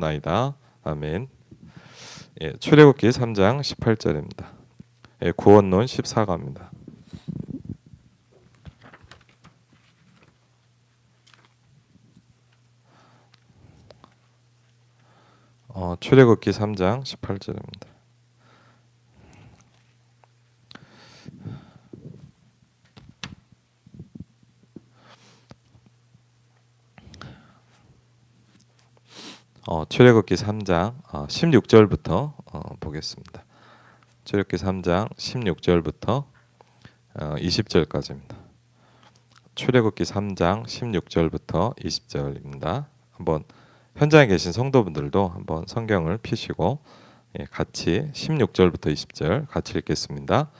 나이다. 아멘. 예, 출애굽기 3장 18절입니다. 예, 구원론 14가입니다. 출애굽기 3장 18절입니다. 출애굽기 3장 16절부터 보겠습니다. 출애굽기 3장 16절부터 20절까지입니다. 출애굽기 3장 16절부터 20절입니다. 한번 현장에 계신 성도분들도 한번 성경을 펴시고 같이 16절부터 20절 같이 읽겠습니다.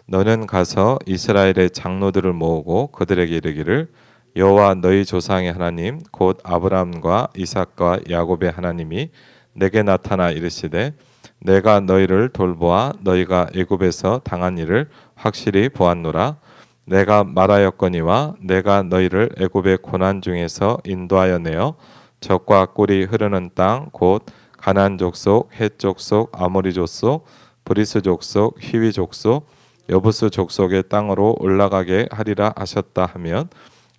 너는 가서 이스라엘의 장로들을 모으고 그들에게 이르기를 여호와 너희 조상의 하나님 곧 아브라함과 이삭과 야곱의 하나님이 내게 나타나 이르시되 내가 너희를 돌보아 너희가 애굽에서 당한 일을 확실히 보았노라. 내가 말하였거니와 내가 너희를 애굽의 고난 중에서 인도하여 내어 적과 꿀이 흐르는 땅 곧 가나안 족속, 헷 족속, 아모리 족속, 브리스 족속, 히위 족속, 여부스 족속의 땅으로 올라가게 하리라 하셨다 하면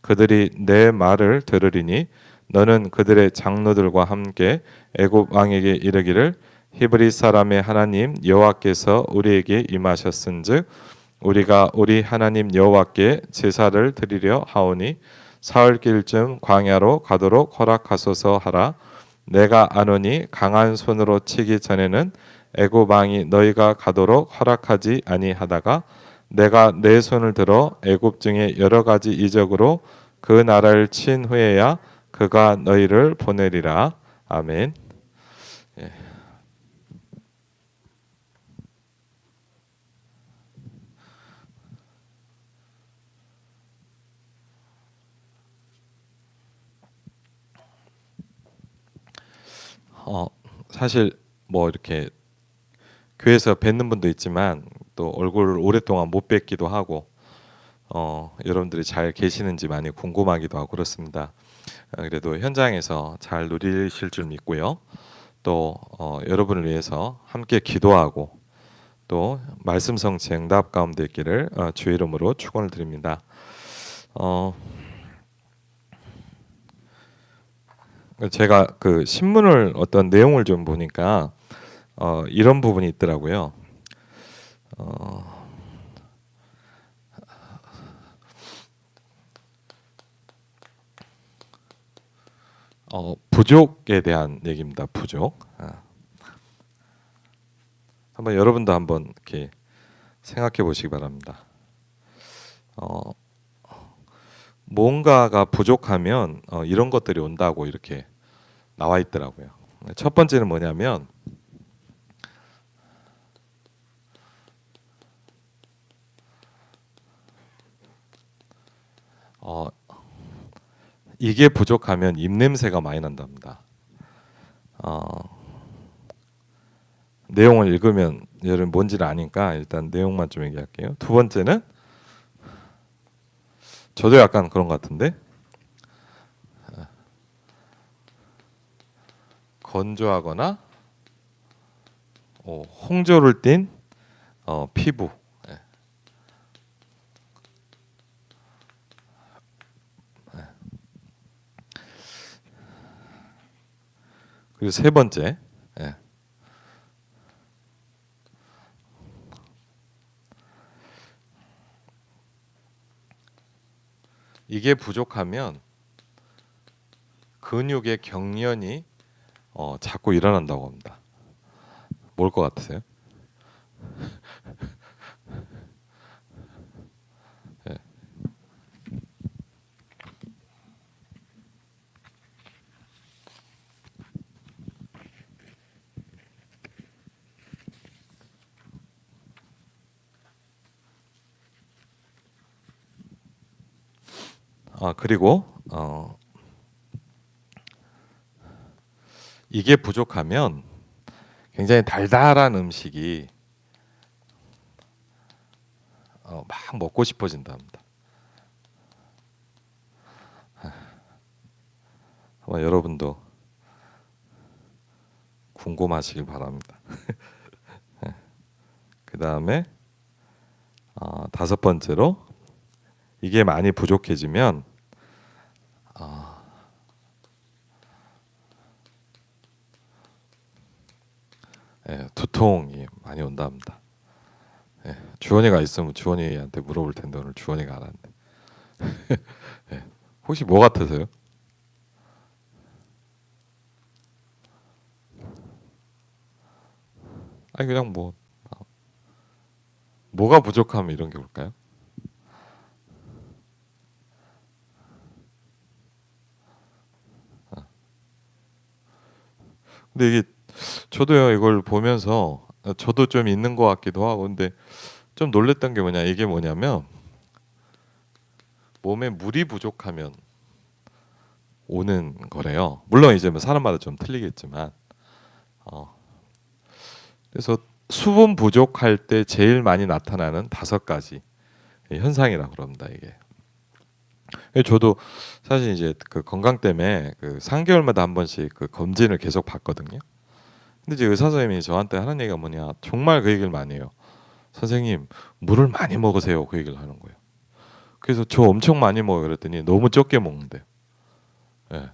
그들이 내 말을 들으리니 너는 그들의 장로들과 함께 애굽 왕에게 이르기를 히브리 사람의 하나님 여호와께서 우리에게 임하셨은즉 우리가 우리 하나님 여호와께 제사를 드리려 하오니 사흘길쯤 광야로 가도록 허락하소서 하라. 내가 아노니 강한 손으로 치기 전에는 애굽 왕이 너희가 가도록 허락하지 아니하다가 내가 내 손을 들어 애굽 중에 여러 가지 이적으로 그 나라를 친 후에야 그가 너희를 보내리라. 아멘. 예. 사실 뭐 이렇게 교회에서 뵙는 분도 있지만 또 얼굴을 오랫동안 못 뵙기도 하고 여러분들이 잘 계시는지 많이 궁금하기도 하고 그렇습니다. 그래도 현장에서 잘 누리실 줄 믿고요. 또 여러분을 위해서 함께 기도하고 또 말씀 성취 응답 가운데 있기를 주의 이름으로 축원을 드립니다. 제가 그 신문을 어떤 내용을 좀 보니까 이런 부분이 있더라고요. 부족에 대한 얘기입니다. 부족. 한번 여러분도 한번 이렇게 생각해 보시기 바랍니다. 뭔가가 부족하면 이런 것들이 온다고 이렇게 나와 있더라고요. 첫 번째는 뭐냐면 이게 부족하면 입냄새가 많이 난답니다. 내용을 읽으면 여러분 뭔지를 아니까 일단 내용만 좀 얘기할게요. 두 번째는 저도 약간 그런 것 같은데 건조하거나 홍조를 띤 피부. 그리고 세 번째 이게 부족하면 근육의 경련이 자꾸 일어난다고 합니다. 뭘 것 같으세요? 네. 그리고 이게 부족하면 굉장히 달달한 음식이 막 먹고 싶어진답니다. 아마 여러분도 궁금하시길 바랍니다. 그 다음에 다섯 번째로 이게 많이 부족해지면 두통이 많이 온답니다. 주원이가 있으면 주원이한테 물어볼 텐데 오늘 주원이가 안 왔네. 혹시 뭐 같으세요? 아니 그냥 뭐가 부족하면 이런 게 올까요? 근데 이게 저도요 이걸 보면서 저도 좀 있는 것 같기도 하고 근데 좀 놀랬던 게 이게 뭐냐면 몸에 물이 부족하면 오는 거래요. 물론 이제 사람마다 좀 틀리겠지만 그래서 수분 부족할 때 제일 많이 나타나는 5가지 현상이라고 그럽니다. 이게 저도 사실 이제 그 건강 때문에 그 3개월마다 한 번씩 그 검진을 계속 받거든요. 근데 이제 의사 선생님이 저한테 하는 얘기가 뭐냐, 정말 그 얘기를 많이 해요. 선생님 물을 많이 먹으세요. 그 얘기를 하는 거예요. 그래서 저 엄청 많이 먹어요. 그랬더니 너무 적게 먹는데요. 예.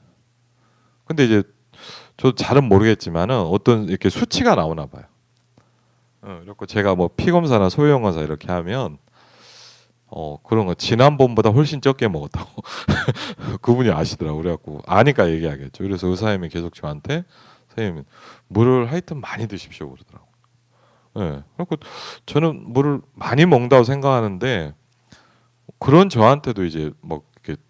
근데 이제 저 잘은 모르겠지만은 어떤 이렇게 수치가 나오나 봐요. 그리고 제가 뭐 피 검사나 소형 검사 이렇게 하면 그런 거 지난번보다 훨씬 적게 먹었다고 그분이 아시더라고. 그래갖고 아니까 얘기하겠죠. 그래서 의사님이 계속 저한테 선생님 물을 하여튼 많이 드십시오 그러더라고. 예. 그리고 저는 물을 많이 먹는다고 생각하는데 그런 저한테도 이제 뭐 이렇게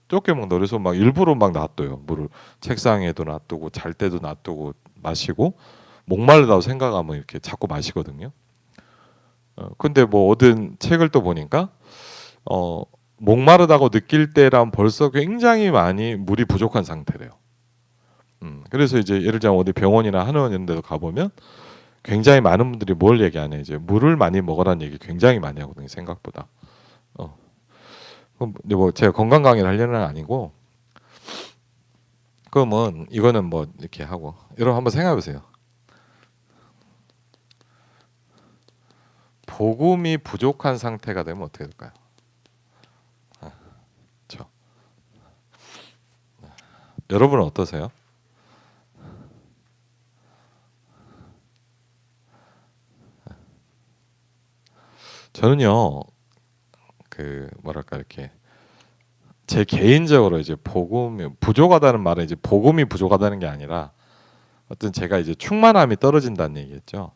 적게 먹는다 그래서 막 일부러 막 놔둬요. 물을 책상에도 놔두고 잘 때도 놔두고 마시고 목마르다고 생각하면 이렇게 자꾸 마시거든요. 근데 뭐 어떤 책을 또 보니까 목마르다고 느낄 때란 벌써 굉장히 많이 물이 부족한 상태래요. 그래서 이제 예를 들자면 어디 병원이나 한의원 이런 데도 가보면 굉장히 많은 분들이 뭘 얘기하냐 이제 물을 많이 먹으라는 얘기 굉장히 많이 하거든요. 생각보다. 근데 뭐 제가 건강 강의를 하려는 건 아니고 그러면 이거는 뭐 이렇게 하고 여러분 한번 생각해 보세요. 복음이 부족한 상태가 되면 어떻게 될까요? 그렇죠. 여러분은 어떠세요? 저는요 그 뭐랄까 이렇게 제 개인적으로 이제 복음이 부족하다는 말은 이제 복음이 부족하다는 게 아니라 어떤 제가 이제 충만함이 떨어진다는 얘기겠죠.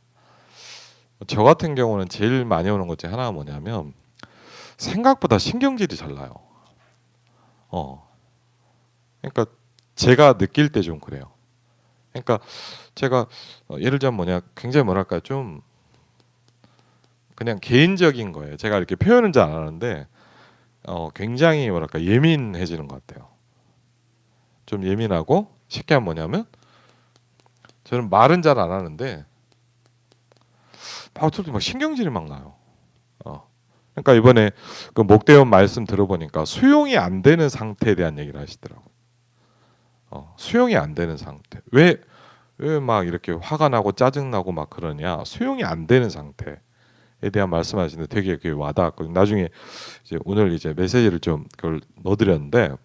저 같은 경우는 제일 많이 오는 것 중에 하나가 뭐냐면 생각보다 신경질이 잘 나요. 그러니까 제가 느낄 때 좀 그래요. 그러니까 제가 예를 들자면 굉장히 뭐랄까 좀 그냥 개인적인 거예요. 제가 이렇게 표현은 잘 안 하는데 굉장히 뭐랄까 예민해지는 것 같아요. 좀 예민하고 쉽게 하면 뭐냐면 저는 말은 잘 안 하는데 막 신경질이 막 나요. 그러니까 이번에 그 목대원 말씀 들어보니까 수용이 안 되는 상태에 대한 얘기를 하시더라고요. 수용이 안 되는 상태. 왜 막 이렇게 화가 나고 짜증 나고 막 그러냐? 수용이 안 되는 상태에 대한 말씀하시는데 되게 그게 와닿았거든요. 나중에 이제 오늘 이제 메시지를 좀 그걸 넣어드렸는데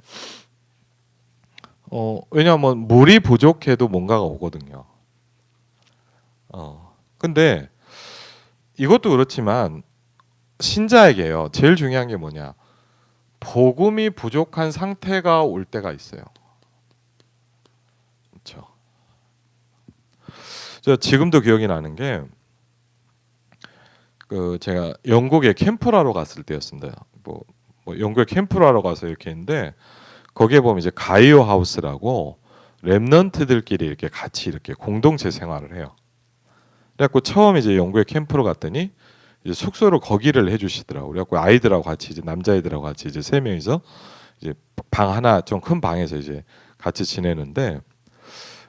왜냐하면 물이 부족해도 뭔가가 오거든요. 근데 이것도 그렇지만 신자에게요. 제일 중요한 게 뭐냐? 복음이 부족한 상태가 올 때가 있어요. 그렇죠. 저 지금도 기억이 나는 게 그 제가 영국에 캠프를 하러 갔을 때였습니다. 뭐 영국에 캠프를 하러 가서 이렇게 했는데 거기에 보면 이제 가이오 하우스라고 렘넌트들끼리 이렇게 같이 이렇게 공동체 생활을 해요. 그래갖고 처음 이제 영국에 캠프로 갔더니 이제 숙소를 거기를 해주시더라고요. 그래갖고 아이들하고 같이 이제 남자애들하고 같이 이제 3명이서 이제 방 하나 좀 큰 방에서 이제 같이 지내는데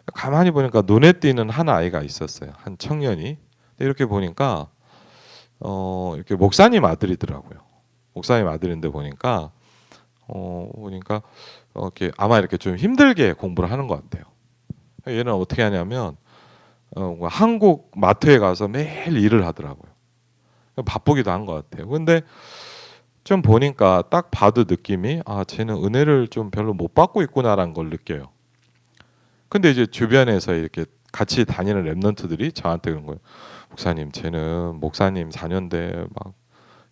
가만히 보니까 눈에 띄는 한 아이가 있었어요. 한 청년이. 이렇게 보니까 이렇게 목사님 아들이더라고요. 목사님 아들인데 보니까 이렇게 아마 이렇게 좀 힘들게 공부를 하는 것 같아요. 얘는 어떻게 하냐면 한국 마트에 가서 매일 일을 하더라고요. 바쁘기도 한 것 같아요. 근데 좀 보니까 딱 봐도 느낌이 쟤는 은혜를 좀 별로 못 받고 있구나라는 걸 느껴요. 근데 이제 주변에서 이렇게 같이 다니는 랩런트들이 저한테 그런 거예요. 목사님, 쟤는 목사님 4년대 막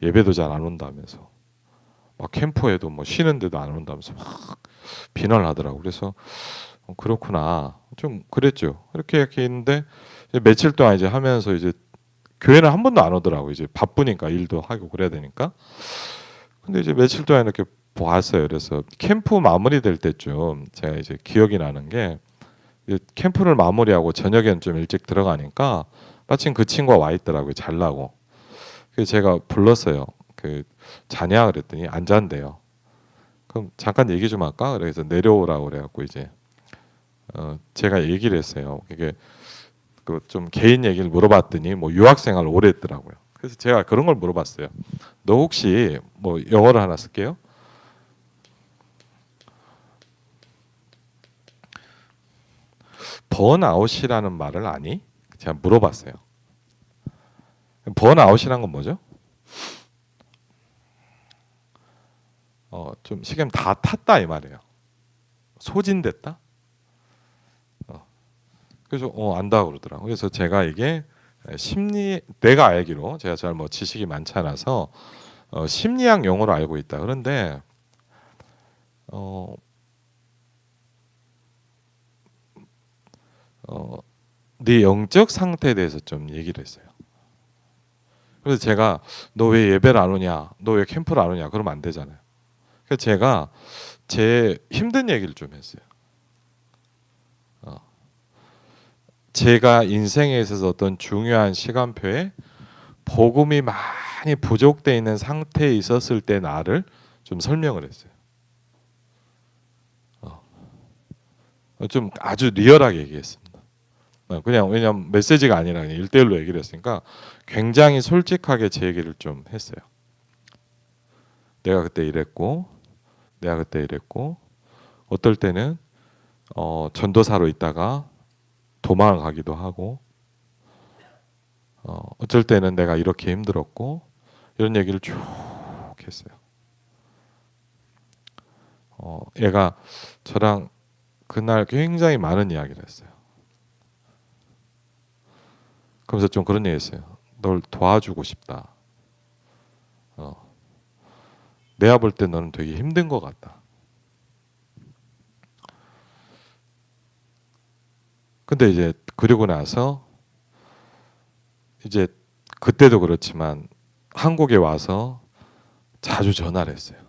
예배도 잘 안 온다면서, 막 캠프에도 뭐 쉬는데도 안 온다면서 막 비난을 하더라고. 그래서 그렇구나. 좀 그랬죠. 이렇게 있는데 이제 며칠 동안 이제 하면서 이제 교회는 한 번도 안 오더라고. 이제 바쁘니까 일도 하고 그래야 되니까. 근데 이제 며칠 동안 이렇게 보았어요. 그래서 캠프 마무리될 때쯤 제가 이제 기억이 나는 게 캠프를 마무리하고 저녁에는 좀 일찍 들어가니까 마침 그 친구가 와 있더라고요. 잘라고. 그래서 제가 불렀어요. 그 자냐 그랬더니 안 잔대요. 그럼 잠깐 얘기 좀 할까? 그래서 내려오라고 그래갖고 이제 제가 얘기를 했어요. 이게 그 좀 개인 얘기를 물어봤더니 뭐 유학생활 오래 했더라고요. 그래서 제가 그런 걸 물어봤어요. 너 혹시 뭐 영어를 하나 쓸게요. 번아웃이라는 말을 아니? 제가 물어봤어요. 번아웃이란 건 뭐죠? 좀 쉽게 하면 다 탔다 이 말이에요. 소진됐다? 그래서 안다 그러더라고요. 그래서 제가 이게 심리 내가 알기로 제가 잘 뭐 지식이 많지 않아서 심리학 용어로 알고 있다. 그런데 어, 네 영적 상태에 대해서 좀 얘기를 했어요. 그래서 제가 너 왜 예배를 안 오냐? 너 왜 캠프를 안 오냐? 그러면 안 되잖아요. 그래서 제가 제 힘든 얘기를 좀 했어요. 제가 인생에 있어서 어떤 중요한 시간표에 복음이 많이 부족되어 있는 상태에 있었을 때 나를 좀 설명을 했어요. 좀 아주 리얼하게 얘기했습니다. 그냥 왜냐면 메시지가 아니라 그냥 1대1로 얘기를 했으니까 굉장히 솔직하게 제 얘기를 좀 했어요. 내가 그때 이랬고 내가 그때 이랬고 어떨 때는 전도사로 있다가 도망을 가기도 하고 어쩔 때는 내가 이렇게 힘들었고 이런 얘기를 쭉 했어요. 얘가 저랑 그날 굉장히 많은 이야기를 했어요. 그러면서 좀 그런 얘기 했어요. 널 도와주고 싶다. 내가 볼 때 너는 되게 힘든 것 같다. 근데 이제 그리고 나서 이제 그때도 그렇지만 한국에 와서 자주 전화를 했어요.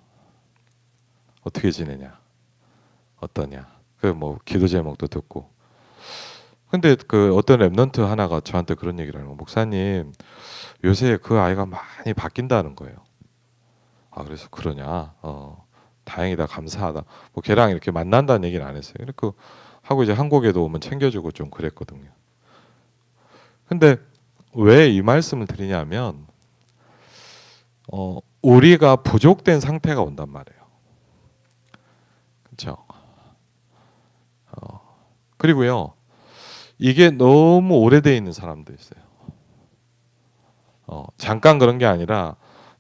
어떻게 지내냐? 어떠냐? 그 뭐 기도 제목도 듣고. 근데 그 어떤 랩넌트 하나가 저한테 그런 얘기를 하는 거예요. 목사님, 요새 그 아이가 많이 바뀐다는 거예요. 그래서 그러냐? 다행이다, 감사하다. 뭐 걔랑 이렇게 만난다는 얘기는 안 했어요. 그리고 하고 이제 한국에도 오면 챙겨주고 좀 그랬거든요. 근데 왜 이 말씀을 드리냐면 우리가 부족된 상태가 온단 말이에요. 그렇죠? 그리고요, 이게 너무 오래돼 있는 사람도 있어요. 잠깐 그런 게 아니라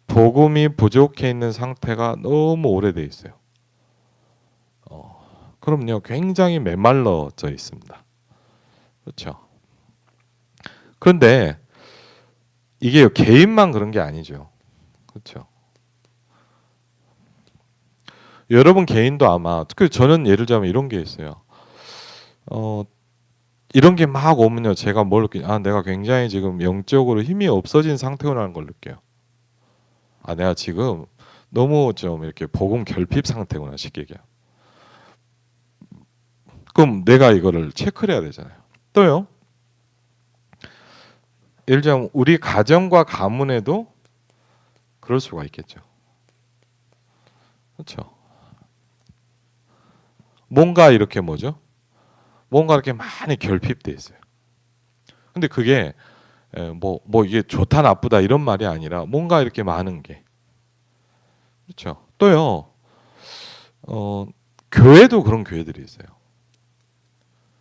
복음이 부족해 있는 상태가 너무 오래돼 있어요. 그럼요, 굉장히 메말라져 있습니다. 그렇죠? 그런데 이게 개인만 그런 게 아니죠. 그렇죠? 여러분 개인도 아마 저는 예를 들자면 이런 게 있어요. 이런 게 막 오면요, 제가 뭘 느끼냐? 내가 굉장히 지금 영적으로 힘이 없어진 상태라는 걸 느껴요. 내가 지금 너무 좀 이렇게 복음 결핍 상태구나 쉽게 얘기해요. 그럼 내가 이거를 체크를 해야 되잖아요. 또요. 예를 들자면 우리 가정과 가문에도 그럴 수가 있겠죠. 그렇죠. 뭔가 이렇게 뭐죠? 뭔가 이렇게 많이 결핍돼 있어요. 근데 그게 뭐 이게 좋다 나쁘다 이런 말이 아니라 뭔가 이렇게 많은 게 그렇죠. 또요. 교회도 그런 교회들이 있어요.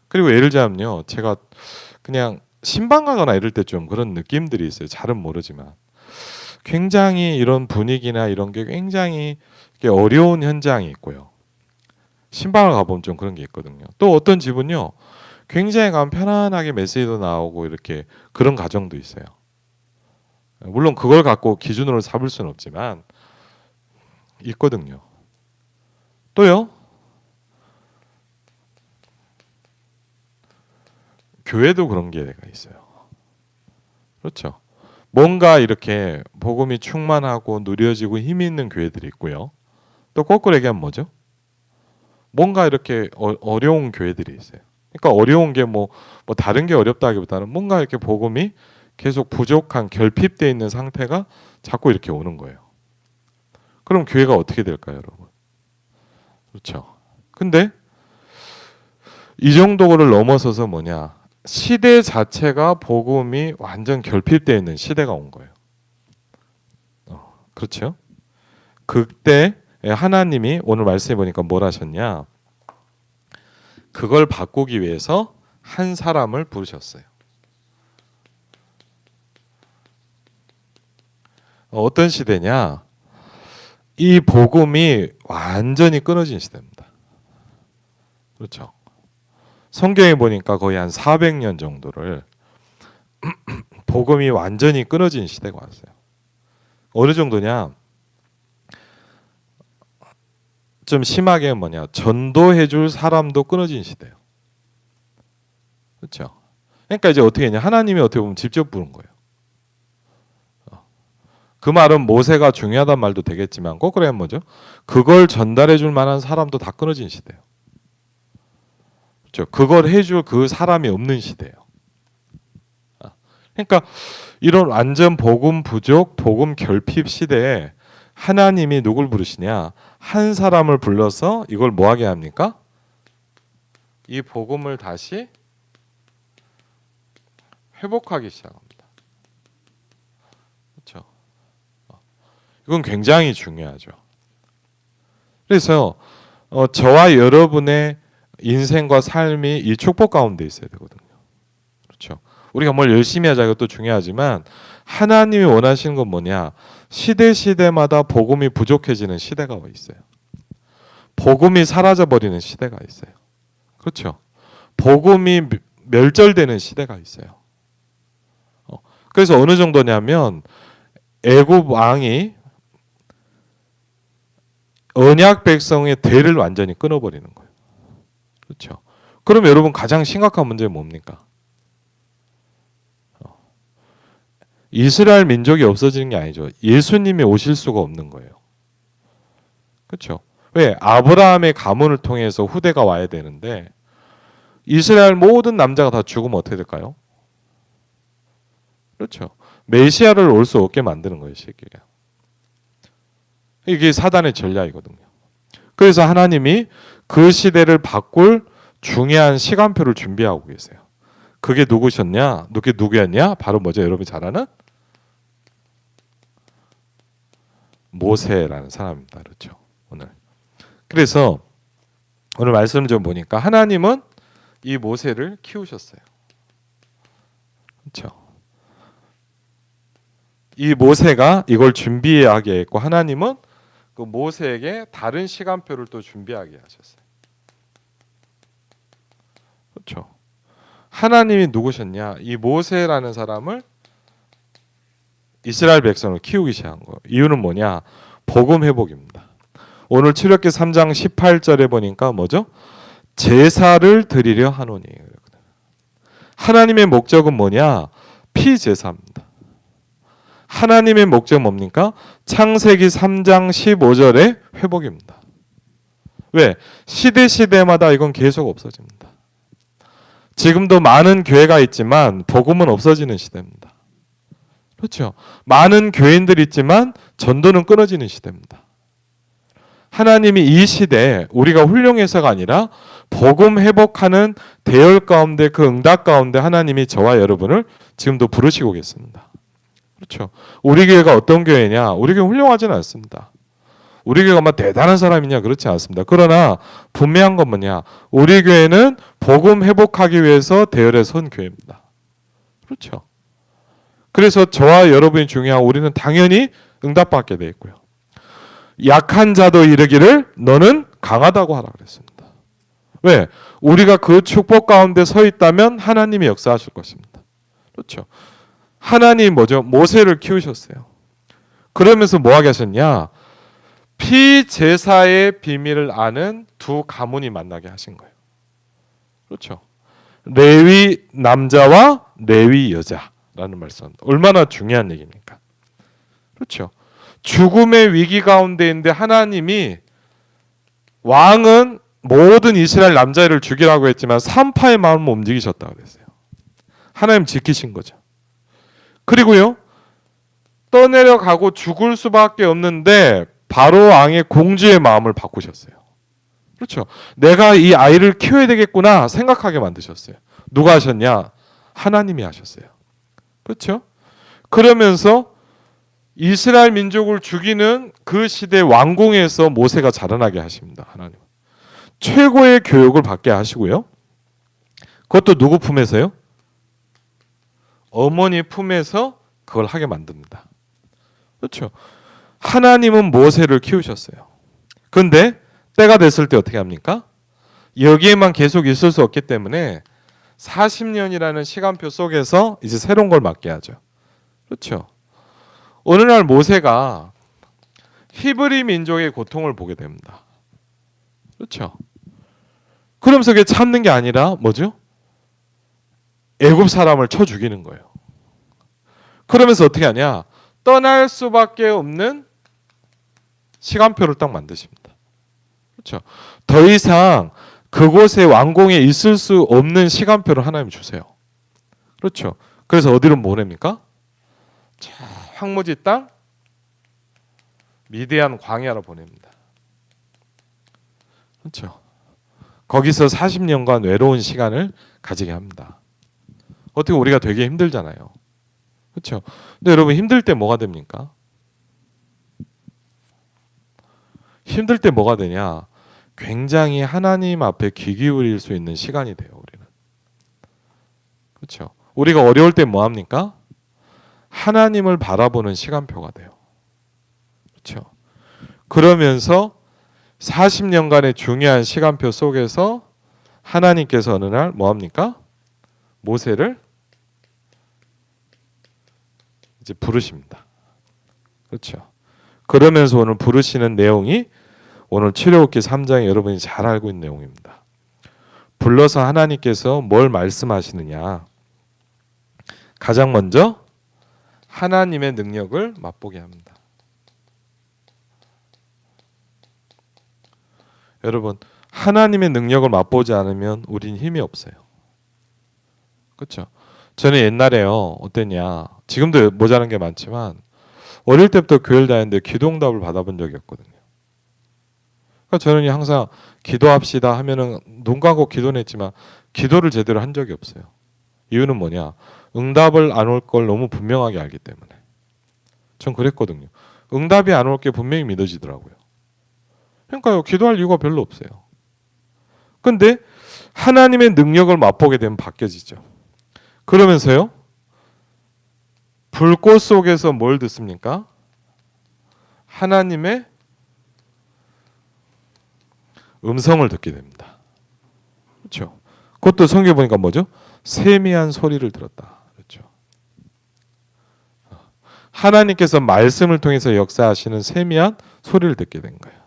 그리고 예를 들자면요, 제가 그냥 신방 가거나 이럴 때 좀 그런 느낌들이 있어요. 잘은 모르지만 굉장히 이런 분위기나 이런 게 굉장히 어려운 현장이 있고요. 신방을 가보면 좀 그런 게 있거든요. 또 어떤 집은요, 굉장히 가면 편안하게 메시지도 나오고 이렇게 그런 가정도 있어요. 물론 그걸 갖고 기준으로 삼을 수는 없지만 있거든요. 또요, 교회도 그런 게 있어요. 그렇죠. 뭔가 이렇게 복음이 충만하고 누려지고 힘이 있는 교회들이 있고요. 또 거꾸로 얘기하면 뭐죠? 뭔가 이렇게 어려운 교회들이 있어요. 그러니까 어려운 게 뭐 다른 게 어렵다기보다는 뭔가 이렇게 복음이 계속 부족한 결핍되어 있는 상태가 자꾸 이렇게 오는 거예요. 그럼 교회가 어떻게 될까요, 여러분? 그렇죠. 근데 이 정도를 넘어서서 뭐냐? 시대 자체가 복음이 완전 결핍되어 있는 시대가 온 거예요. 그렇죠? 그때 하나님이 오늘 말씀해 보니까 뭘 하셨냐? 그걸 바꾸기 위해서 한 사람을 부르셨어요. 어떤 시대냐? 이 복음이 완전히 끊어진 시대입니다. 그렇죠? 성경에 보니까 거의 한 400년 정도를 복음이 완전히 끊어진 시대가 왔어요. 어느 정도냐? 좀 심하게 뭐냐? 전도해줄 사람도 끊어진 시대예요. 그렇죠? 그러니까 이제 어떻게 했냐? 하나님이 어떻게 보면 직접 부른 거예요. 그 말은 모세가 중요하단 말도 되겠지만 거꾸로 하면 뭐죠? 그걸 전달해줄 만한 사람도 다 끊어진 시대예요. 그렇죠? 그걸 해줄 그 사람이 없는 시대예요. 그러니까 이런 완전 복음 부족, 복음 결핍 시대에 하나님이 누굴 부르시냐? 한 사람을 불러서 이걸 뭐 하게 합니까? 이 복음을 다시 회복하기 시작합니다. 그렇죠? 이건 굉장히 중요하죠. 그래서 저와 여러분의 인생과 삶이 이 축복 가운데 있어야 되거든요. 그렇죠? 우리가 뭘 열심히 하자 이것도 중요하지만 하나님이 원하시는 건 뭐냐? 시대마다 복음이 부족해지는 시대가 있어요. 복음이 사라져버리는 시대가 있어요. 그렇죠? 복음이 멸절되는 시대가 있어요. 그래서 어느 정도냐면 애굽 왕이 언약 백성의 대를 완전히 끊어버리는 거예요. 그렇죠? 그럼 여러분 가장 심각한 문제는 뭡니까? 이스라엘 민족이 없어지는 게 아니죠. 예수님이 오실 수가 없는 거예요. 그렇죠? 왜? 아브라함의 가문을 통해서 후대가 와야 되는데 이스라엘 모든 남자가 다 죽으면 어떻게 될까요? 그렇죠. 메시아를 올 수 없게 만드는 거예요, 시기가. 이게 사단의 전략이거든요. 그래서 하나님이 그 시대를 바꿀 중요한 시간표를 준비하고 계세요. 그게 누구셨냐? 그게 누구였냐? 바로 뭐죠? 여러분이 잘 아는 모세라는 사람입니다. 그렇죠? 오늘. 그래서 오늘 말씀을 좀 보니까 하나님은 이 모세를 키우셨어요. 그렇죠? 이 모세가 이걸 준비하게 했고 하나님은 그 모세에게 다른 시간표를 또 준비하게 하셨어요. 그렇죠? 하나님이 누구셨냐? 이 모세라는 사람을 이스라엘 백성을 키우기 시작한 거예요. 이유는 뭐냐? 복음 회복입니다. 오늘 출애굽기 3장 18절에 보니까 뭐죠? 제사를 드리려 하노니. 하나님의 목적은 뭐냐? 피제사입니다. 하나님의 목적은 뭡니까? 창세기 3장 15절의 회복입니다. 왜? 시대마다 이건 계속 없어집니다. 지금도 많은 교회가 있지만 복음은 없어지는 시대입니다. 그렇죠? 많은 교인들이 있지만 전도는 끊어지는 시대입니다. 하나님이 이 시대에 우리가 훌륭해서가 아니라 복음 회복하는 대열 가운데 그 응답 가운데 하나님이 저와 여러분을 지금도 부르시고 계십니다. 그렇죠? 우리 교회가 어떤 교회냐? 우리 교회 훌륭하지는 않습니다. 우리 교회가 막 대단한 사람이냐 그렇지 않습니다. 그러나 분명한 건 뭐냐? 우리 교회는 복음 회복하기 위해서 대열에 선 교회입니다. 그렇죠. 그래서 저와 여러분이 중요한 우리는 당연히 응답받게 돼 있고요. 약한 자도 이르기를 너는 강하다고 하라 그랬습니다. 왜? 우리가 그 축복 가운데 서 있다면 하나님이 역사하실 것입니다. 그렇죠. 하나님 뭐죠? 모세를 키우셨어요. 그러면서 뭐 하게 하셨냐? 피제사의 비밀을 아는 두 가문이 만나게 하신 거예요. 그렇죠. 레위 남자와 레위 여자라는 말씀. 얼마나 중요한 얘기입니까? 그렇죠. 죽음의 위기 가운데 있는데 하나님이 왕은 모든 이스라엘 남자를 죽이라고 했지만 산파의 마음을 움직이셨다고 그랬어요. 하나님 지키신 거죠. 그리고요. 떠내려가고 죽을 수밖에 없는데 바로 왕의 공주의 마음을 바꾸셨어요. 그렇죠. 내가 이 아이를 키워야 되겠구나 생각하게 만드셨어요. 누가 하셨냐? 하나님이 하셨어요. 그렇죠. 그러면서 이스라엘 민족을 죽이는 그 시대 왕궁에서 모세가 자라나게 하십니다. 하나님. 최고의 교육을 받게 하시고요. 그것도 누구 품에서요? 어머니 품에서 그걸 하게 만듭니다. 그렇죠. 하나님은 모세를 키우셨어요. 근데 때가 됐을 때 어떻게 합니까? 여기에만 계속 있을 수 없기 때문에 40년이라는 시간표 속에서 이제 새로운 걸 맡게 하죠. 그렇죠. 어느 날 모세가 히브리 민족의 고통을 보게 됩니다. 그렇죠. 그러면서 그게 참는 게 아니라 뭐죠? 애굽 사람을 쳐 죽이는 거예요. 그러면서 어떻게 하냐? 떠날 수밖에 없는 시간표를 딱 만드십니다. 그렇죠. 더 이상 그곳에 왕궁에 있을 수 없는 시간표를 하나님 주세요. 그렇죠. 그래서 어디로 보냅니까? 저 황무지 땅 미디안 광야로 보냅니다. 그렇죠. 거기서 40년간 외로운 시간을 가지게 합니다. 어떻게 우리가 되게 힘들잖아요. 그렇죠. 근데 여러분 힘들 때 뭐가 됩니까? 힘들 때 뭐가 되냐? 굉장히 하나님 앞에 귀 기울일 수 있는 시간이 돼요. 우리는. 그렇죠. 우리가 어려울 때 뭐 합니까? 하나님을 바라보는 시간표가 돼요. 그렇죠. 그러면서 40년간의 중요한 시간표 속에서 하나님께서 어느 날 뭐 합니까? 모세를 이제 부르십니다. 그렇죠. 그러면서 오늘 부르시는 내용이 오늘 출애굽기 3장에 여러분이 잘 알고 있는 내용입니다. 불러서 하나님께서 뭘 말씀하시느냐? 가장 먼저 하나님의 능력을 맛보게 합니다. 여러분, 하나님의 능력을 맛보지 않으면 우린 힘이 없어요. 그렇죠? 저는 옛날에요. 어땠냐? 지금도 모자란 게 많지만 어릴 때부터 교회를 다녔는데 기도응답을 받아본 적이 없거든요. 그러니까 저는 항상 기도합시다 하면은 눈 감고 기도는 했지만 기도를 제대로 한 적이 없어요. 이유는 뭐냐? 응답을 안 올 걸 너무 분명하게 알기 때문에. 전 그랬거든요. 응답이 안 올 게 분명히 믿어지더라고요. 그러니까요. 기도할 이유가 별로 없어요. 근데 하나님의 능력을 맛보게 되면 바뀌어지죠. 그러면서요. 불꽃 속에서 뭘 듣습니까? 하나님의 음성을 듣게 됩니다. 그렇죠? 그것도 성경에 보니까 뭐죠? 세미한 소리를 들었다. 그렇죠? 하나님께서 말씀을 통해서 역사하시는 세미한 소리를 듣게 된 거예요.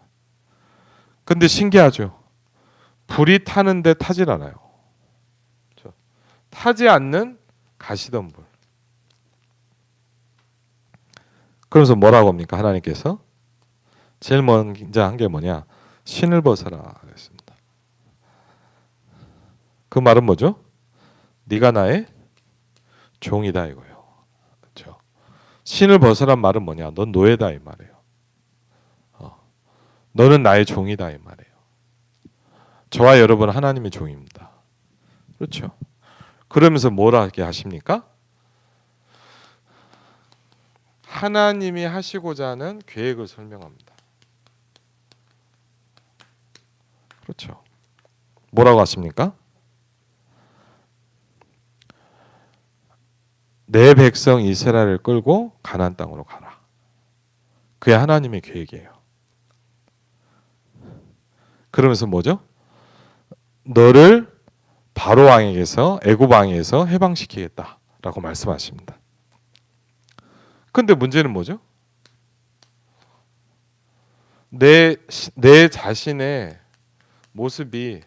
근데 신기하죠? 불이 타는데 타질 않아요. 그렇죠? 타지 않는 가시던 불. 그러면서 뭐라고 합니까? 하나님께서 제일 먼저 한 게 뭐냐? 신을 벗어라 그랬습니다. 그 말은 뭐죠? 네가 나의 종이다 이거예요. 그렇죠? 신을 벗어란 말은 뭐냐? 넌 노예다 이 말이에요. 너는 나의 종이다 이 말이에요. 저와 여러분은 하나님의 종입니다. 그렇죠? 그러면서 뭐라 하게 하십니까? 하나님이 하시고자 하는 계획을 설명합니다. 그렇죠. 뭐라고 하십니까? 내 백성 이스라엘을 끌고 가나안 땅으로 가라. 그게 하나님의 계획이에요. 그러면서 뭐죠? 너를 바로 왕에게서 애굽 왕에게서 해방시키겠다라고 말씀하십니다. 근데 문제는 뭐죠? 내 자신의 모습이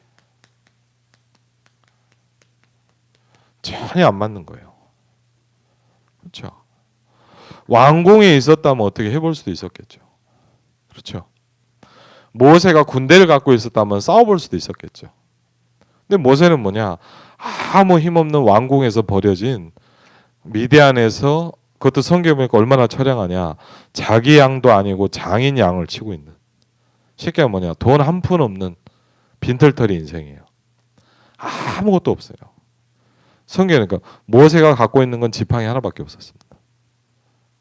전혀 안 맞는 거예요. 그렇죠? 왕궁에 있었다면 어떻게 해볼 수도 있었겠죠. 그렇죠? 모세가 군대를 갖고 있었다면 싸워볼 수도 있었겠죠. 근데 모세는 뭐냐? 아무 힘없는 왕궁에서 버려진 미디안에서, 그것도 성경에 보니까 얼마나 처량하냐, 자기 양도 아니고 장인 양을 치고 있는, 쉽게 뭐냐, 돈 한 푼 없는 빈털터리 인생이에요. 아무것도 없어요. 성경에 그러니까 모세가 갖고 있는 건 지팡이 하나밖에 없었습니다.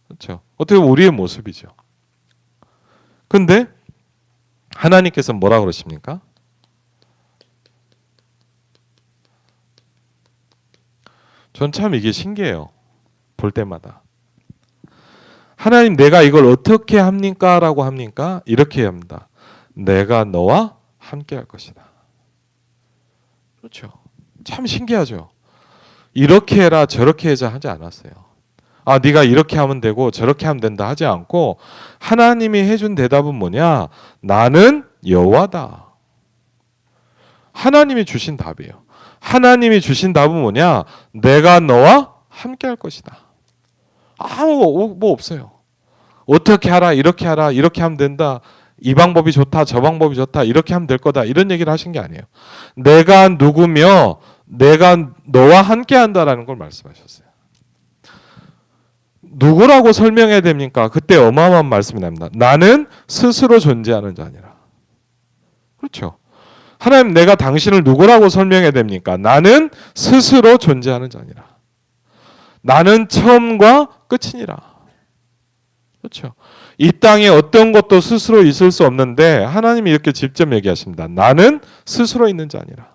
그렇죠? 어떻게 보면 우리의 모습이죠. 근데 하나님께서 뭐라 그러십니까? 전 참 이게 신기해요. 볼 때마다. 하나님, 내가 이걸 어떻게 합니까? 라고 합니까? 이렇게 합니다. 내가 너와 함께 할 것이다. 그렇죠. 참 신기하죠. 이렇게 해라 저렇게 해자 하지 않았어요. 아, 네가 이렇게 하면 되고 저렇게 하면 된다 하지 않고, 하나님이 해준 대답은 뭐냐? 나는 여호와다. 하나님이 주신 답이에요. 하나님이 주신 답은 뭐냐? 내가 너와 함께 할 것이다. 아무 뭐 없어요. 어떻게 하라, 이렇게 하라, 이렇게 하면 된다, 이 방법이 좋다, 저 방법이 좋다, 이렇게 하면 될 거다, 이런 얘기를 하신 게 아니에요. 내가 누구며 내가 너와 함께 한다라는 걸 말씀하셨어요. 누구라고 설명해야 됩니까? 그때 어마어마한 말씀이 납니다. 나는 스스로 존재하는 자니라. 그렇죠. 하나님, 내가 당신을 누구라고 설명해야 됩니까? 나는 스스로 존재하는 자니라. 나는 처음과 끝이니라. 그렇죠. 이 땅에 어떤 것도 스스로 있을 수 없는데 하나님이 이렇게 직접 얘기하십니다. 나는 스스로 있는 자니라.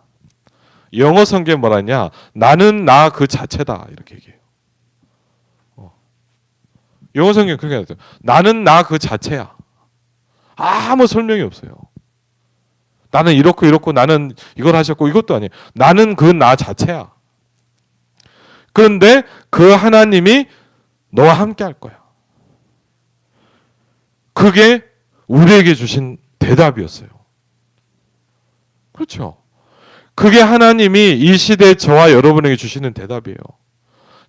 영어 성경에 뭐라냐? 나는 나 그 자체다, 이렇게 얘기해요. 영어 성경 그렇게 하죠. 나는 나 그 자체야. 아무 설명이 없어요. 나는 이렇고 이렇고 나는 이걸 하셨고 이것도 아니에요. 나는 그 나 자체야. 그런데 그 하나님이 너와 함께 할 거야. 그게 우리에게 주신 대답이었어요. 그렇죠. 그게 하나님이 이 시대에 저와 여러분에게 주시는 대답이에요.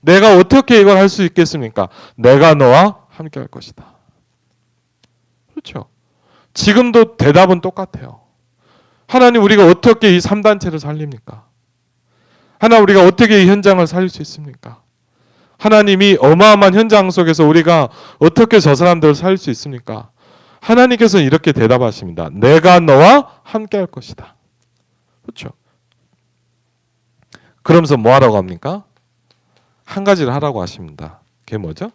내가 어떻게 이걸 할 수 있겠습니까? 내가 너와 함께 할 것이다. 그렇죠. 지금도 대답은 똑같아요. 하나님, 우리가 어떻게 이 3단체를 살립니까? 하나님, 우리가 어떻게 이 현장을 살릴 수 있습니까? 하나님이 어마어마한 현장 속에서 우리가 어떻게 저 사람들을 살릴 수 있습니까? 하나님께서는 이렇게 대답하십니다. 내가 너와 함께 할 것이다. 그렇죠. 그러면서 뭐 하라고 합니까? 한 가지를 하라고 하십니다. 그게 뭐죠?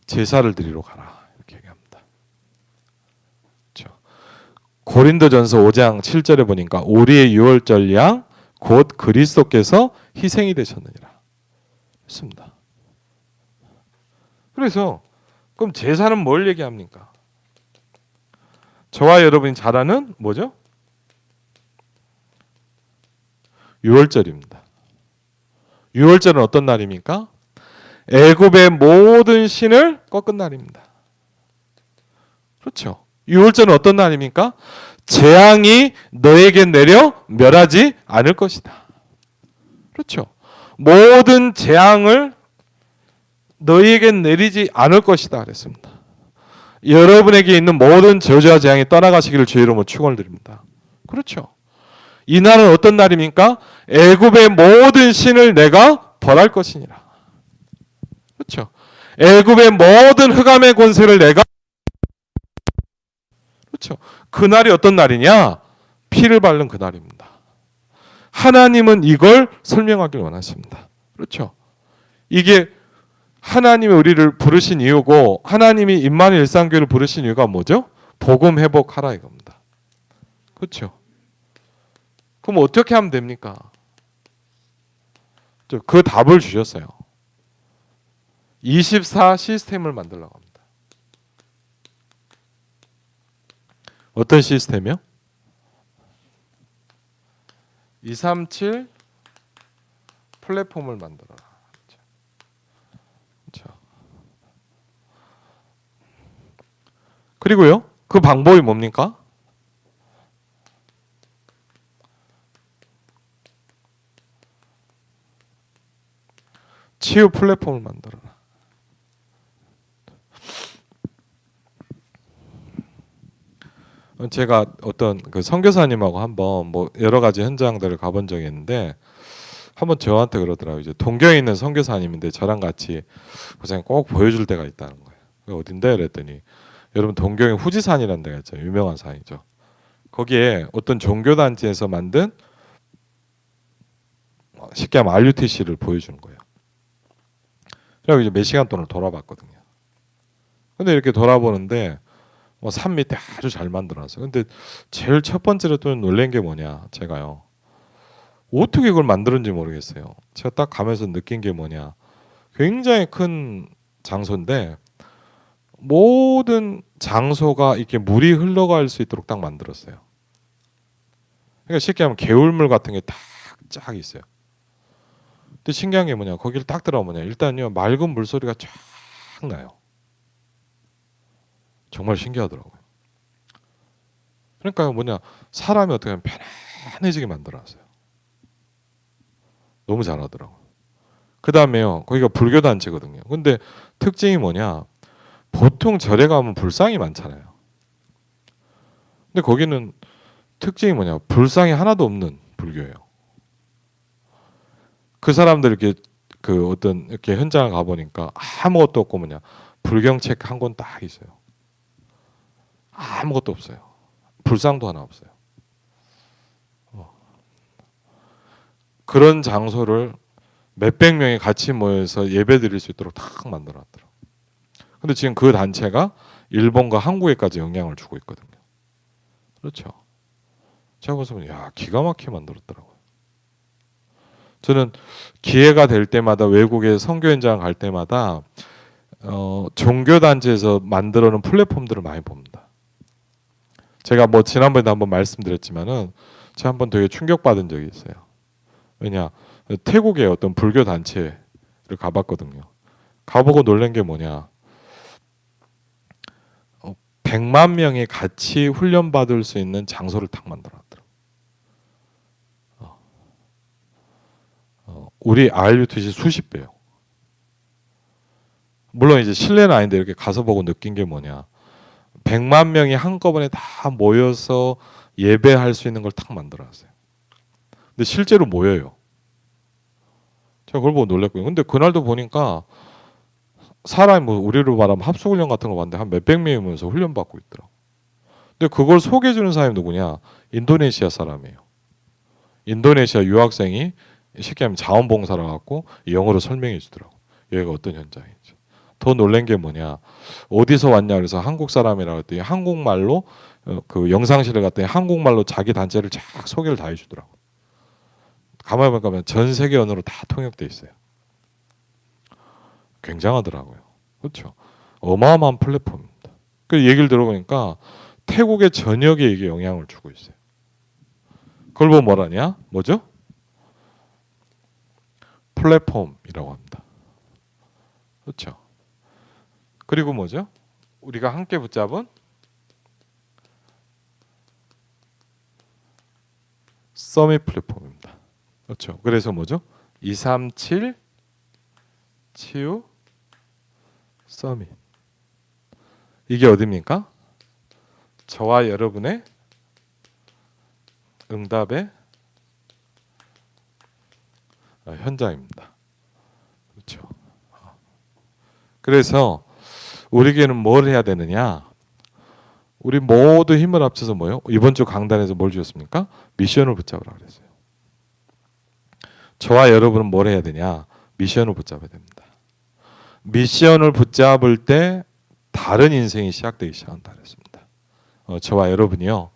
제사를 드리러 가라, 이렇게 얘기합니다. 그렇죠. 고린도전서 5장 7절에 보니까 우리의 유월절 양 곧 그리스도께서 희생이 되셨느니라 했습니다. 그래서 그럼 제사는 뭘 얘기합니까? 저와 여러분이 잘 아는 뭐죠? 유월절입니다. 유월절은 어떤 날입니까? 애굽의 모든 신을 꺾은 날입니다. 그렇죠. 유월절은 어떤 날입니까? 재앙이 너에게 내려 멸하지 않을 것이다. 그렇죠. 모든 재앙을 너희에게 내리지 않을 것이다 그랬습니다. 여러분에게 있는 모든 저주와 재앙이 떠나가시기를 주의 이름으로 축원을 드립니다. 그렇죠. 이 날은 어떤 날입니까? 애굽의 모든 신을 내가 벌할 것이니라. 그렇죠. 애굽의 모든 흑암의 권세를 내가, 그렇죠. 그날이 어떤 날이냐? 피를 바른 그날입니다. 하나님은 이걸 설명하길 원하십니다. 그렇죠. 이게 하나님이 우리를 부르신 이유고 하나님이 임마누엘 일상교회를 부르신 이유가 뭐죠? 복음 회복하라 이겁니다. 그렇죠? 그럼 어떻게 하면 됩니까? 그 답을 주셨어요. 24 시스템을 만들려고 합니다. 어떤 시스템이요? 237 플랫폼을 만들어라. 그렇죠. 그리고요, 그 방법이 뭡니까? 치유 플랫폼을 만들어라. 제가 어떤 그 선교사님하고 한번 뭐 여러 가지 현장들을 가본 적이 있는데 한번 저한테 그러더라고요. 이제 동경에 있는 선교사님인데 저랑 같이 고생 꼭 보여줄 때가 있다는 거예요. 어딘데? 그랬더니 여러분 동경에 후지산이라는 데가 있죠. 유명한 산이죠. 거기에 어떤 종교단체에서 만든 쉽게 하면 RUTC를 보여주는 거예요. 그리고 이제 몇 시간 동안 돌아봤거든요. 근데 이렇게 돌아보는데 산 밑에 아주 잘 만들어놨어요. 근데 제일 첫 번째로 또 놀란 게 뭐냐, 제가요. 어떻게 이걸 만들었는지 모르겠어요. 제가 딱 가면서 느낀 게 뭐냐, 굉장히 큰 장소인데 모든 장소가 이렇게 물이 흘러갈 수 있도록 딱 만들었어요. 그러니까 쉽게 하면 개울물 같은 게 딱 쫙 있어요. 근데 신기한 게 뭐냐, 거기를 딱 들어가면 일단요 맑은 물소리가 쫙 나요. 정말 신기하더라고요. 그러니까 뭐냐, 사람이 어떻게 하면 편안해지게 만들어놨어요. 너무 잘하더라고요. 그 다음에요, 거기가 불교단체거든요. 근데 특징이 뭐냐, 보통 절에 가면 불상이 많잖아요. 근데 거기는 특징이 뭐냐, 불상이 하나도 없는 불교예요. 그 사람들 이렇게 그 어떤 이렇게 현장을 가보니까 아무것도 없고 뭐냐, 불경책 한 권 딱 있어요. 아무것도 없어요. 불상도 하나 없어요. 그런 장소를 몇백 명이 같이 모여서 예배 드릴 수 있도록 딱 만들어놨더라고요. 근데 지금 그 단체가 일본과 한국에까지 영향을 주고 있거든요. 그렇죠. 제가 그래서 기가 막히게 만들었더라고요. 저는 기회가 될 때마다 외국에 선교 현장 갈 때마다 종교단체에서 만들어 놓은 플랫폼들을 많이 봅니다. 제가 뭐 지난번에도 한번 말씀드렸지만은 제가 한번 되게 충격받은 적이 있어요. 왜냐, 태국의 어떤 불교 단체를 가봤거든요. 가보고 놀란 게 뭐냐, 100만 명이 같이 훈련받을 수 있는 장소를 딱 만들어놨더라고요. 우리 RUTC 수십 배요. 물론 이제 실내는 아닌데 이렇게 가서 보고 느낀 게 뭐냐, 100만 명이 한꺼번에 다 모여서 예배할 수 있는 걸 딱 만들어놨어요. 근데 실제로 모여요. 제가 그걸 보고 놀랐고요. 근데 그날도 보니까 사람이 뭐 우리로 말하면 합숙훈련 같은 거 봤는데 한 몇백 명이 모여서 훈련받고 있더라고. 근데 그걸 소개해주는 사람이 누구냐? 인도네시아 사람이에요. 인도네시아 유학생이 쉽게 하면 자원봉사를 갖고 영어로 설명해 주더라고. 여기가 어떤 현장인지. 더 놀란 게 뭐냐? 어디서 왔냐? 그래서 한국 사람이라고 했더니 한국말로 그 영상실을 갔더니 한국말로 자기 단체를 쫙 소개를 다 해주더라고. 가만히 보면 전 세계 언어로 다 통역돼 있어요. 굉장하더라고요. 그렇죠? 어마어마한 플랫폼입니다. 그 얘기를 들어보니까 태국의 전역에 이게 영향을 주고 있어요. 그걸 보면 뭐라냐? 뭐죠? 플랫폼이라고 합니다. 그렇죠? 그리고 뭐죠? 우리가 함께 붙잡은 서밋 플랫폼입니다. 그렇죠? 그래서 뭐죠? 237 치유 서밋. 이게 어디입니까? 저와 여러분의 응답의 현장입니다. 그렇죠? 그래서 우리에게는 뭘 해야 되느냐? 우리 모두 힘을 합쳐서 뭐요? 이번 주 강단에서 뭘 주셨습니까? 미션을 붙잡으라 그랬어요. 저와 여러분은 뭘 해야 되냐? 미션을 붙잡아야 됩니다. 미션을 붙잡을 때 다른 인생이 시작되기 시작한다 그랬습니다. 저와 여러분이요.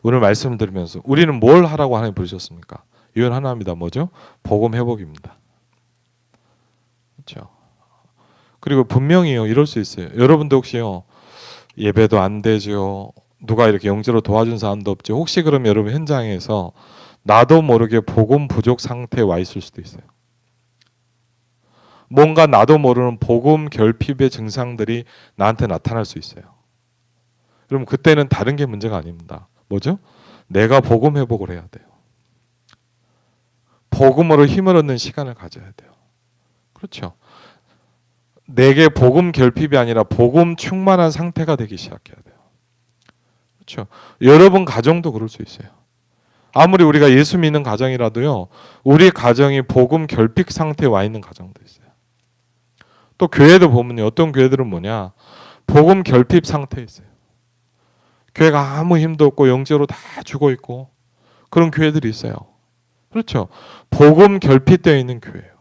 오늘 말씀 들으면서 우리는 뭘 하라고 하나님 부르셨습니까? 이건 하나입니다. 뭐죠? 복음 회복입니다. 그렇죠. 그리고 분명히요. 이럴 수 있어요. 여러분도 혹시요. 예배도 안 되죠. 누가 이렇게 영적으로 도와준 사람도 없죠. 혹시 그러면 여러분 현장에서 나도 모르게 복음 부족 상태에 와 있을 수도 있어요. 뭔가 나도 모르는 복음 결핍의 증상들이 나한테 나타날 수 있어요. 그럼 그때는 다른 게 문제가 아닙니다. 뭐죠? 내가 복음 회복을 해야 돼요. 복음으로 힘을 얻는 시간을 가져야 돼요. 그렇죠. 내게 복음 결핍이 아니라 복음 충만한 상태가 되기 시작해야 돼요. 그렇죠. 여러분 가정도 그럴 수 있어요. 아무리 우리가 예수 믿는 가정이라도요. 우리 가정이 복음 결핍 상태에 와 있는 가정도 있어요. 또 교회도 보면요. 어떤 교회들은 뭐냐. 복음 결핍 상태에 있어요. 교회가 아무 힘도 없고 영적으로 다 죽어 있고 그런 교회들이 있어요. 그렇죠. 복음 결핍되어 있는 교회예요.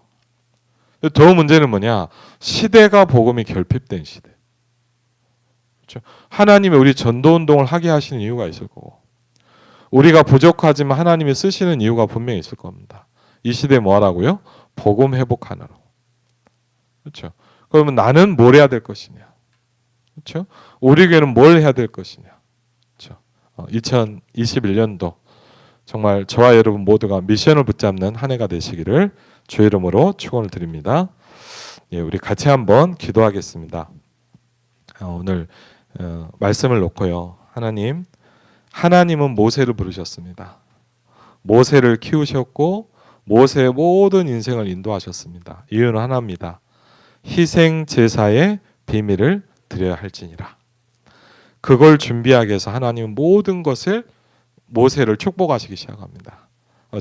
더 문제는 뭐냐? 시대가 복음이 결핍된 시대. 그렇죠. 하나님이 우리 전도 운동을 하게 하시는 이유가 있을 거고, 우리가 부족하지만 하나님이 쓰시는 이유가 분명히 있을 겁니다. 이 시대에 뭐 하라고요? 복음 회복하느라. 그렇죠. 그러면 나는 뭘 해야 될 것이냐? 그렇죠. 우리 교회는 뭘 해야 될 것이냐? 그렇죠. 2021년도 정말 저와 여러분 모두가 미션을 붙잡는 한 해가 되시기를 주 이름으로 축원을 드립니다. 예, 우리 같이 한번 기도하겠습니다. 오늘 말씀을 놓고요. 하나님은 모세를 부르셨습니다. 모세를 키우셨고 모세의 모든 인생을 인도하셨습니다. 이유는 하나입니다. 희생 제사의 비밀을 드려야 할지니라. 그걸 준비하기 위해서 하나님은 모든 것을 모세를 축복하시기 시작합니다.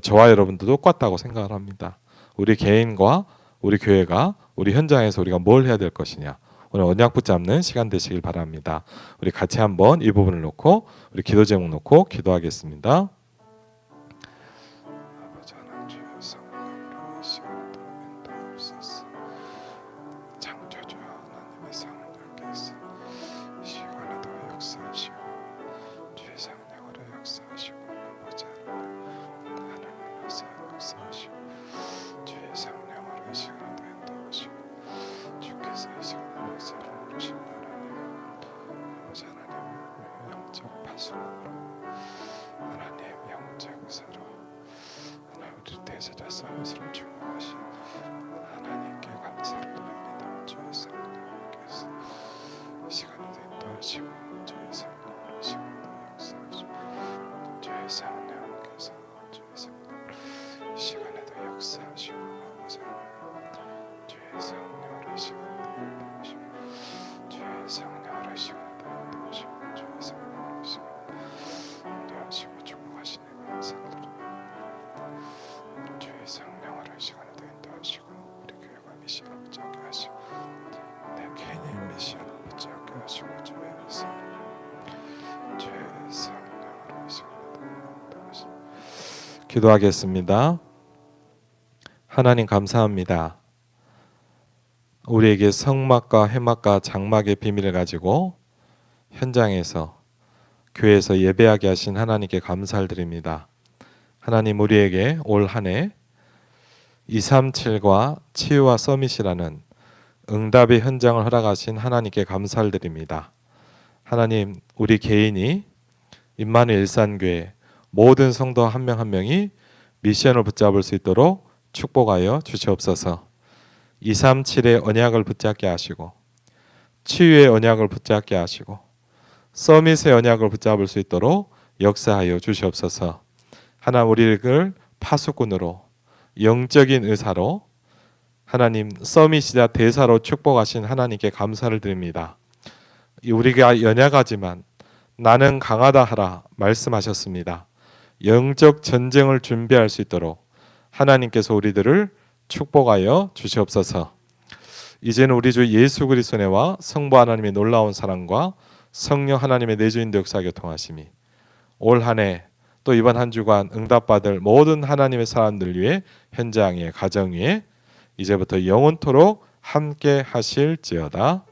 저와 여러분도 똑같다고 생각을 합니다. 우리 개인과 우리 교회가 우리 현장에서 우리가 뭘 해야 될 것이냐. 오늘 언약 붙잡는 시간 되시길 바랍니다. 우리 같이 한번 이 부분을 놓고 우리 기도 제목 놓고 기도하겠습니다. 기도하겠습니다. 하나님 감사합니다. 우리에게 성막과 회막과 장막의 비밀을 가지고 현장에서 교회에서 예배하게 하신 하나님께 감사를 드립니다. 하나님 우리에게 올 한 해 237과 치유와 서밋이라는 응답의 현장을 허락하신 하나님께 감사를 드립니다. 하나님 우리 개인이 임마누엘 일산교회 모든 성도 한 명 한 명이 미션을 붙잡을 수 있도록 축복하여 주시옵소서. 237의 언약을 붙잡게 하시고 치유의 언약을 붙잡게 하시고 서밋의 언약을 붙잡을 수 있도록 역사하여 주시옵소서. 하나님 우리를 파수꾼으로 영적인 의사로 하나님 서밋이자 대사로 축복하신 하나님께 감사를 드립니다. 우리가 연약하지만 나는 강하다 하라 말씀하셨습니다. 영적 전쟁을 준비할 수 있도록 하나님께서 우리들을 축복하여 주시옵소서. 이제는 우리 주 예수 그리스도의 은혜와 성부 하나님의 놀라운 사랑과 성령 하나님의 내주인도 역사 교통하심이 올 한 해 또 이번 한 주간 응답받을 모든 하나님의 사람들 위해 현장 위에 가정 위에 이제부터 영원토록 함께 하실지어다.